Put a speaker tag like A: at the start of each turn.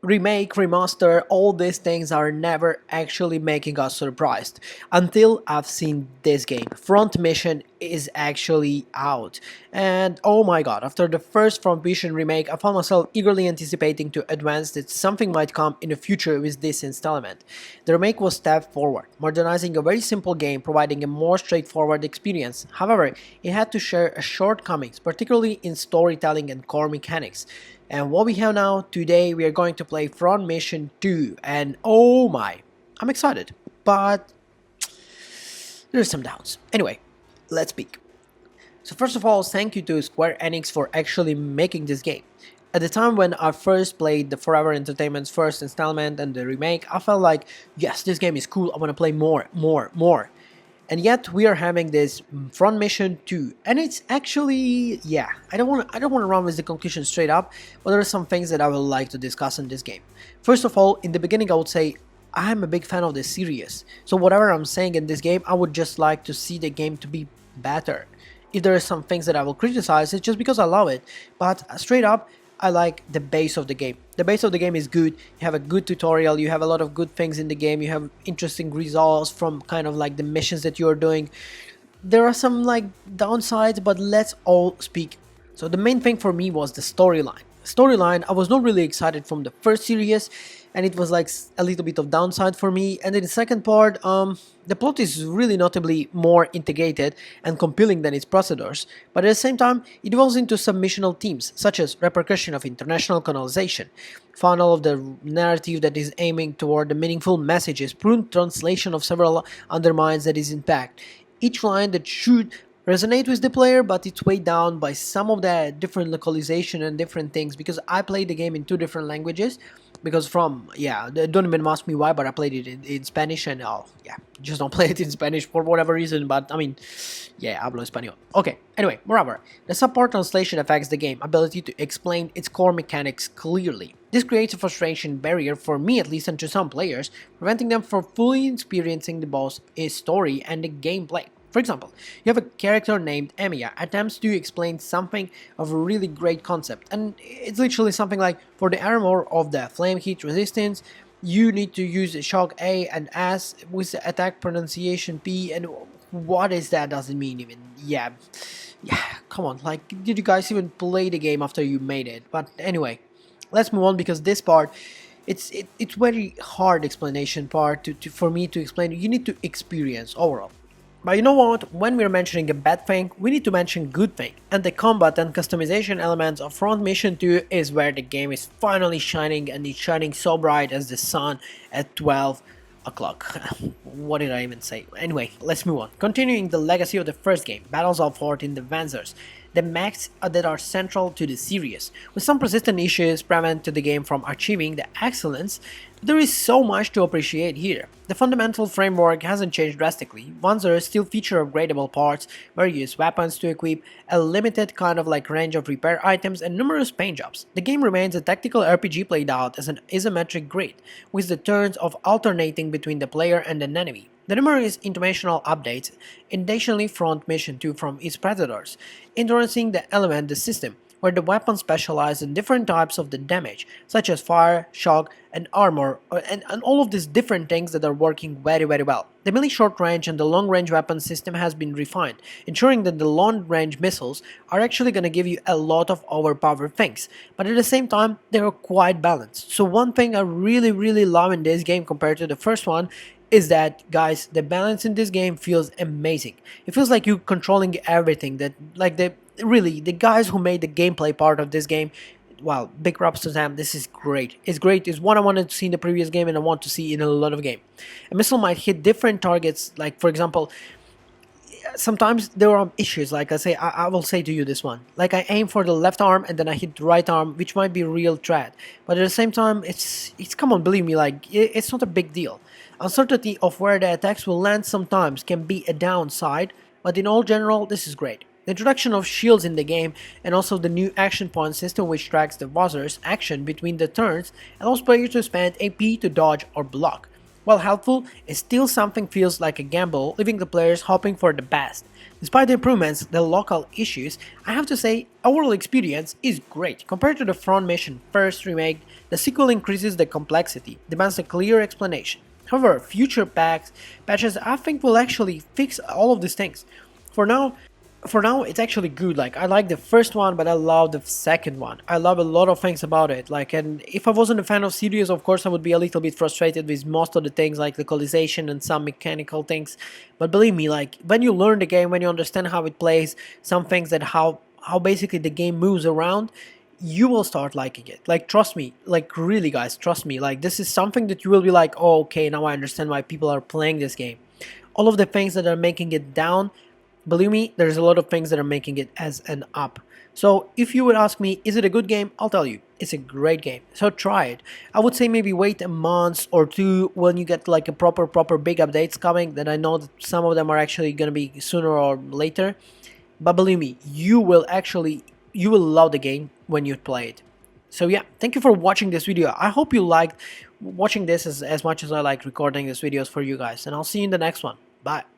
A: remake, remaster, all these things are never actually making us surprised until I've seen this game. Front Mission is actually out, and oh my god, after the first Front Mission remake, I found myself eagerly anticipating to advance that something might come in the future with this installment. The remake was step forward, modernizing a very simple game, providing a more straightforward experience. However, it had to share shortcomings, particularly in storytelling and core mechanics. And what we have now, today we are going to play Front Mission 2, and oh my, I'm excited, but there's some doubts. Anyway, let's speak. So first of all, thank you to Square Enix for actually making this game. At the time when I first played the Forever Entertainment's first installment and the remake, I felt like, yes, this game is cool, I want to play more. And yet we are having this Front Mission 2, and it's actually, yeah, I don't want to run with the conclusion straight up, but there are some things that I would like to discuss in this game. First of all, in the beginning I would say I'm a big fan of this series, so whatever I'm saying in this game, I would just like to see the game to be better. If there are some things that I will criticize, it's just because I love it, but straight up, I like the base of the game. The base of the game is good, you have a good tutorial, you have a lot of good things in the game, you have interesting results from kind of like the missions that you're doing. There are some like downsides, but let's all speak. So the main thing for me was the storyline. Storyline, I was not really excited from the first series, and it was like a little bit of downside for me. And then the second part, the plot is really notably more integrated and compelling than its procedures, but at the same time, it evolves into submissional themes such as repercussion of international colonization, funnel of the narrative that is aiming toward the meaningful messages, prune translation of several undermines that is impact. Each line that should resonate with the player, but it's weighed down by some of the different localization and different things, because I played the game in two different languages, because from, yeah, don't even ask me why, but I played it in Spanish, and oh yeah, just don't play it in Spanish for whatever reason, but I mean, yeah, hablo español. Okay, anyway, moreover, the subpart translation affects the game ability to explain its core mechanics clearly. This creates a frustration barrier for me, at least, and to some players, preventing them from fully experiencing the boss, its story, and the gameplay. For example, you have a character named Emiya attempts to explain something of a really great concept, and it's literally something like, for the armor of the flame heat resistance, you need to use shock A and S with the attack pronunciation P, and what is that, doesn't mean even, yeah, come on, like, did you guys even play the game after you made it? But anyway, let's move on, because this part, it's very hard explanation part for me to explain. You need to experience overall. But you know what, when we're mentioning a bad thing, we need to mention good thing, and the combat and customization elements of Front Mission 2 is where the game is finally shining, and it's shining so bright as the sun at 12 o'clock. What did I even say? Anyway, let's move on. Continuing the legacy of the first game, battles are fought in the Wanzers, the mechs that are central to the series, with some persistent issues prevent to the game from achieving the excellence. There is so much to appreciate here. The fundamental framework hasn't changed drastically. Wanzer still feature upgradable parts, various weapons to equip, a limited kind of like range of repair items, and numerous paint jobs. The game remains a tactical RPG played out as an isometric grid, with the turns of alternating between the player and an enemy. The numerous informational updates intentionally Front Mission 2 from its predecessors, introducing the system, where the weapons specialize in different types of the damage, such as fire, shock, and armor, and all of these different things that are working very well. The melee short range and the long range weapon system has been refined, ensuring that the long range missiles are actually gonna give you a lot of overpowered things, but at the same time they are quite balanced. So one thing I really love in this game compared to the first one is that, guys, the balance in this game feels amazing. It feels like you're controlling everything, that like the guys who made the gameplay part of this game, wow, big props to them. This is great. It's great. It's what I wanted to see in the previous game and I want to see in a lot of game. A missile might hit different targets, like for example, sometimes there are issues, like I will say to you this one, like I aim for the left arm and then I hit the right arm, which might be a real threat, but at the same time it's come on, believe me, like it's not a big deal. Uncertainty of where the attacks will land sometimes can be a downside, but in all general this is great. The introduction of shields in the game and also the new action point system, which tracks the Wanzer's action between the turns, allows players to spend AP to dodge or block. While helpful, it still something feels like a gamble, leaving the players hoping for the best. Despite the improvements, the local issues, I have to say, overall experience is great. Compared to the front mission first remake, the sequel increases the complexity, demands a clear explanation. However, future patches I think will actually fix all of these things. For now, it's actually good. Like, I like the first one, but I love the second one. I love a lot of things about it. Like, and if I wasn't a fan of series, of course I would be a little bit frustrated with most of the things, like localization and some mechanical things. But believe me, like, when you learn the game, when you understand how it plays, some things that how basically the game moves around, you will start liking it. Like, trust me, like, really guys, trust me, like, this is something that you will be like, oh, okay, now I understand why people are playing this game. All of the things that are making it down, believe me, there's a lot of things that are making it as an up. So if you would ask me, is it a good game? I'll tell you, it's a great game. So try it. I would say maybe wait a month or two when you get like a proper big updates coming. That I know that some of them are actually gonna be sooner or later. But believe me, you will love the game when you play it. So yeah, thank you for watching this video. I hope you liked watching this as much as I like recording these videos for you guys. And I'll see you in the next one. Bye.